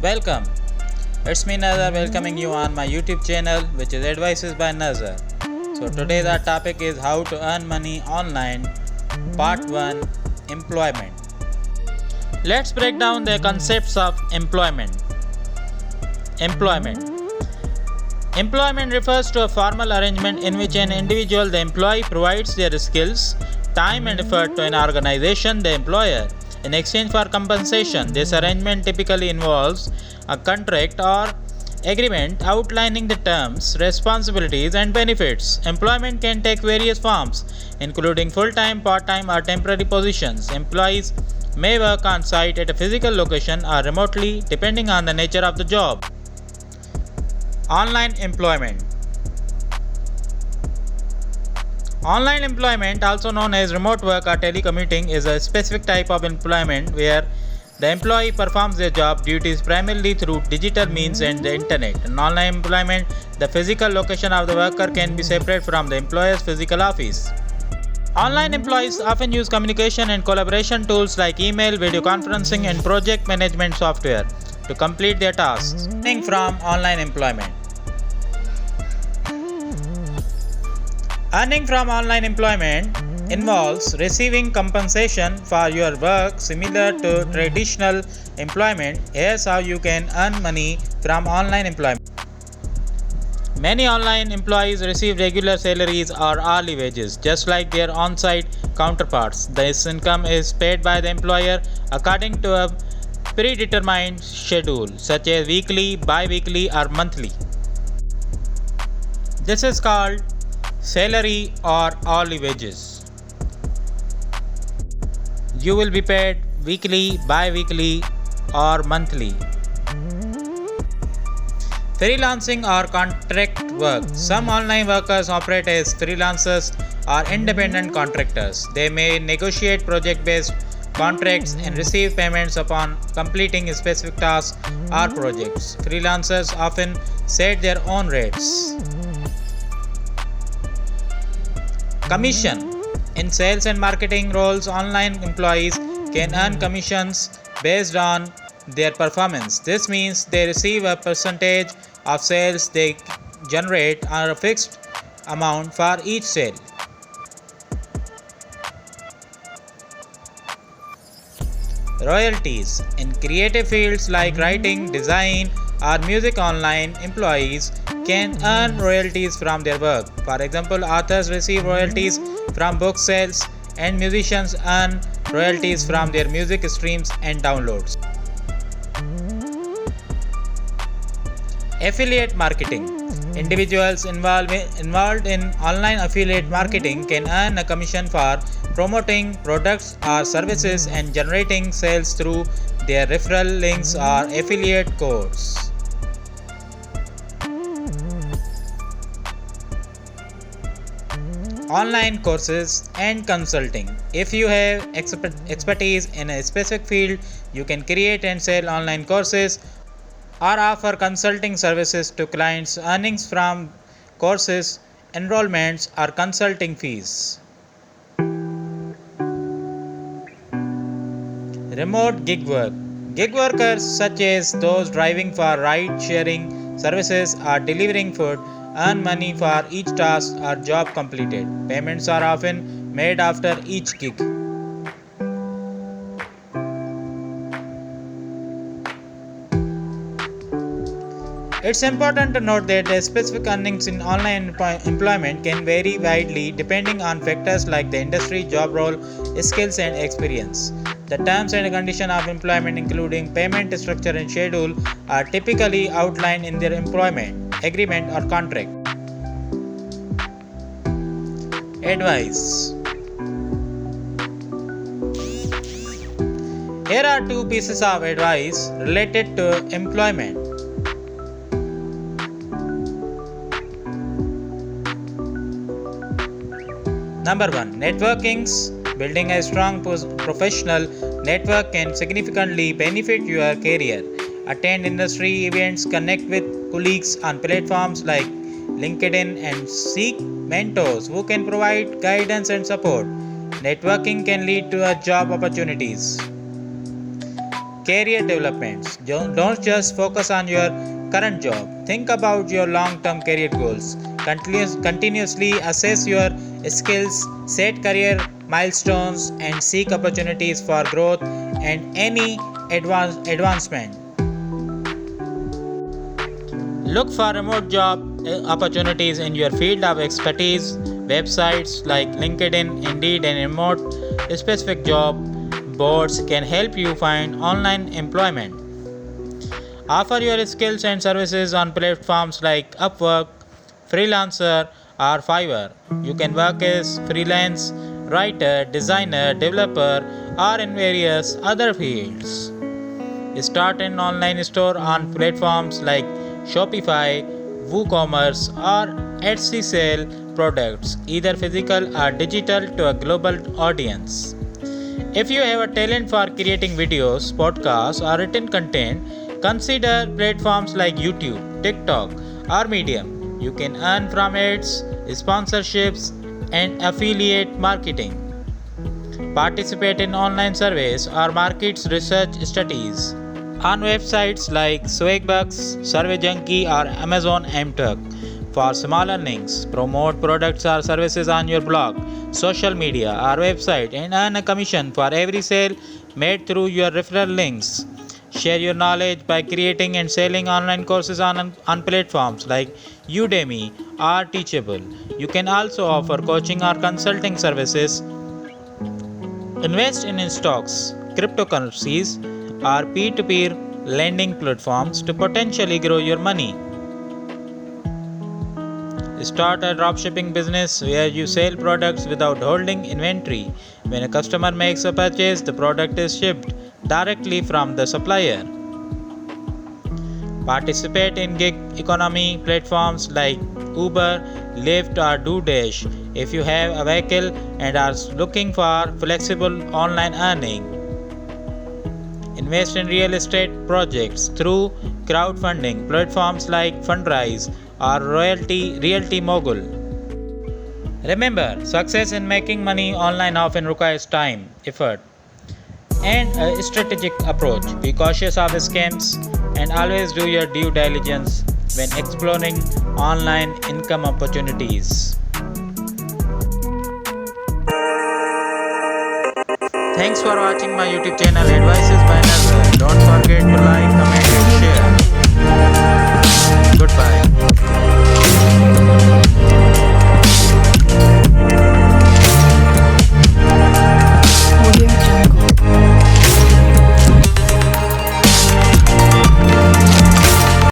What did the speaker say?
Welcome. It's me Nazar welcoming you on my YouTube channel, which is Advices by Nazar. So today's our topic is how to earn money online, part 1, employment. Let's break down the concepts of employment. Employment. Employment refers to a formal arrangement in which an individual, the employee, provides their skills, time and effort to an organization, the employer, in exchange for compensation. This arrangement typically involves a contract or agreement outlining the terms, responsibilities, and benefits. Employment can take various forms, including full-time, part-time, or temporary positions. Employees may work on site at a physical location or remotely, depending on the nature of the job. Online employment. Online employment, also known as remote work or telecommuting, is a specific type of employment where the employee performs their job duties primarily through digital means and the internet. In online employment, the physical location of the worker can be separate from the employer's physical office. Online employees often use communication and collaboration tools like email, video conferencing, and project management software to complete their tasks. Earning from online employment. Earning from online employment involves receiving compensation for your work similar to traditional employment. Here's how you can earn money from online employment. Many online employees receive regular salaries or hourly wages, just like their on-site counterparts. This income is paid by the employer according to a predetermined schedule, such as weekly, bi-weekly, or monthly. This is called salary or hourly wages. You will be paid weekly, bi-weekly, or monthly. Freelancing or contract work. Some online workers operate as freelancers or independent contractors. They may negotiate project-based contracts and receive payments upon completing specific tasks or projects. Freelancers often set their own rates. Commission. In sales and marketing roles, online employees can earn commissions based on their performance. This means they receive a percentage of sales they generate or a fixed amount for each sale. Royalties. In creative fields like writing, design, or music, online employees can earn royalties from their work. For example, authors receive royalties from book sales, and musicians earn royalties from their music streams and downloads. Affiliate marketing. Individuals involved in online affiliate marketing can earn a commission for promoting products or services and generating sales through their referral links or affiliate codes. Online courses and consulting. If you have expertise in a specific field, you can create and sell online courses or offer consulting services to clients. Earnings from courses, enrollments, or consulting fees. Remote gig work. Gig workers, such as those driving for ride-sharing services or delivering food, earn money for each task or job completed. Payments are often made after each gig. It's important to note that the specific earnings in online employment can vary widely depending on factors like the industry, job role, skills, and experience. The terms and conditions of employment, including payment structure and schedule, are typically outlined in their employment agreement or contract. Advice. Here are two pieces of advice related to employment. Number 1. Networkings. Building a strong professional network can significantly benefit your career. Attend industry events, connect with colleagues on platforms like LinkedIn, and seek mentors who can provide guidance and support. Networking can lead to job opportunities. Career developments. Don't just focus on your current job. Think about your long term career goals. Continuously assess your skills, set career milestones, and seek opportunities for growth and any advancement. Look for remote job opportunities in your field of expertise. Websites like LinkedIn, Indeed, and remote specific job boards can help you find online employment. Offer your skills and services on platforms like Upwork, Freelancer, or Fiverr. You can work as freelance writer, designer, developer, or in various other fields. Start an online store on platforms like Shopify, WooCommerce, or Etsy. Sell products, either physical or digital, to a global audience. If you have a talent for creating videos, podcasts, or written content, consider platforms like YouTube, TikTok, or Medium. You can earn from ads, sponsorships, and affiliate marketing. Participate in online surveys or market research studies on websites like Swagbucks, SurveyJunkie, or Amazon MTurk for small earnings. Promote products or services on your blog, social media, or website and earn a commission for every sale made through your referral links. Share your knowledge by creating and selling online courses on platforms like Udemy or Teachable. You can also offer coaching or consulting services. Invest in stocks, cryptocurrencies, or peer-to-peer lending platforms to potentially grow your money. Start a dropshipping business where you sell products without holding inventory. When a customer makes a purchase, the product is shipped directly from the supplier. Participate in gig economy platforms like Uber, Lyft, or DoorDash if you have a vehicle and are looking for flexible online earning. Invest in real estate projects through crowdfunding platforms like Fundrise or Realty Mogul. Remember, success in making money online often requires time, effort, and a strategic approach. Be cautious of scams and always do your due diligence when exploring online income opportunities. Thanks for watching my YouTube channel Advices by Nazar. Don't forget to